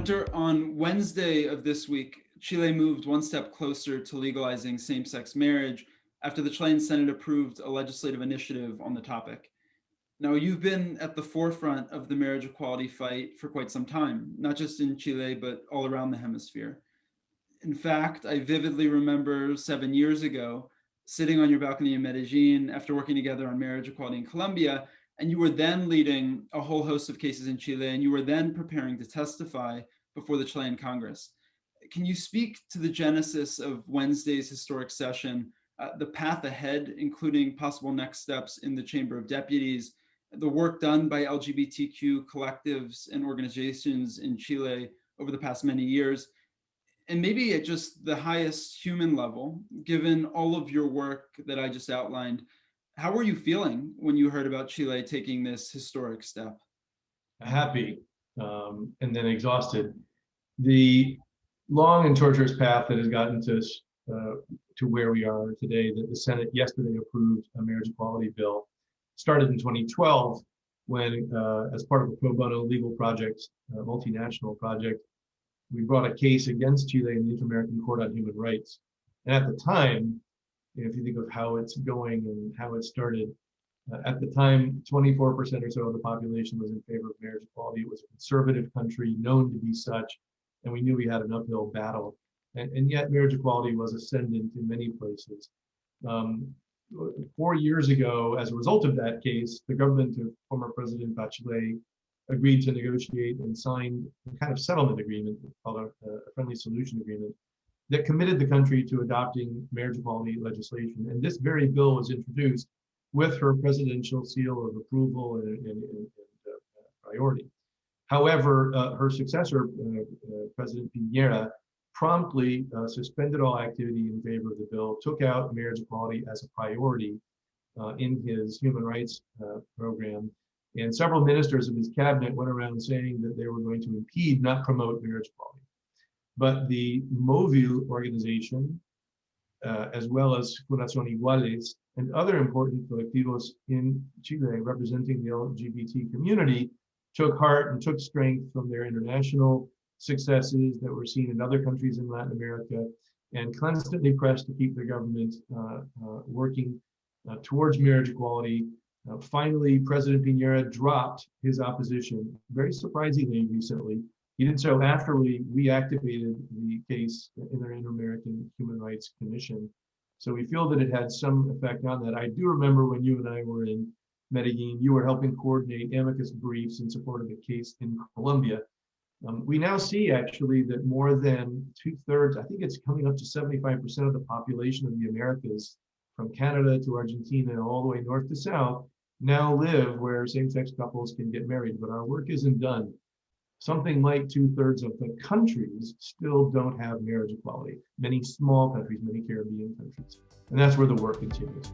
Hunter, on Wednesday of this week, Chile moved one step closer to legalizing same-sex marriage after the Chilean Senate approved a legislative initiative on the topic. Now, you've been at the forefront of the marriage equality fight for quite some time, not just in Chile, but all around the hemisphere. In fact, I vividly remember 7 years ago sitting on your balcony in Medellin after working together on marriage equality in Colombia, and you were then leading a whole host of cases in Chile, and you were then preparing to testify before the Chilean Congress. Can you speak to the genesis of Wednesday's historic session, the path ahead, including possible next steps in the Chamber of Deputies, the work done by LGBTQ collectives and organizations in Chile over the past many years, and maybe at just the highest human level, given all of your work that I just outlined, how were you feeling when you heard about Chile taking this historic step? Happy, and then exhausted. The long and torturous path that has gotten us to where we are today, that the Senate yesterday approved a marriage equality bill, started in 2012 when, as part of a pro bono legal project, a multinational project, we brought a case against Chile in the Inter-American Court on Human Rights. And at the time, if you think of how it's going and how it started, at the time, 24% or so of the population was in favor of marriage equality. It was a conservative country, known to be such, and we knew we had an uphill battle. And yet marriage equality was ascendant in many places. 4 years ago, as a result of that case, the government of former President Bachelet agreed to negotiate and sign a kind of settlement agreement called a friendly solution agreement that committed the country to adopting marriage equality legislation. And this very bill was introduced with her presidential seal of approval and priority. However, her successor, President Piñera, promptly suspended all activity in favor of the bill, took out marriage equality as a priority in his human rights program. And several ministers of his cabinet went around saying that they were going to impede, not promote marriage equality. But the MOVU organization, as well as Corazón Iguales and other important colectivos in Chile representing the LGBT community, took heart and took strength from their international successes that were seen in other countries in Latin America, and constantly pressed to keep the government working towards marriage equality. Finally, President Piñera dropped his opposition, very surprisingly recently. He did so after we reactivated the case in the Inter-American Human Rights Commission. So we feel that it had some effect on that. I do remember when you and I were in Medellin, you were helping coordinate amicus briefs in support of the case in Colombia. We now see actually that more than 2/3, I think it's coming up to 75% of the population of the Americas, from Canada to Argentina, all the way north to south, now live where same-sex couples can get married, but our work isn't done. Something like 2/3 of the countries still don't have marriage equality. Many small countries, many Caribbean countries. And that's where the work continues.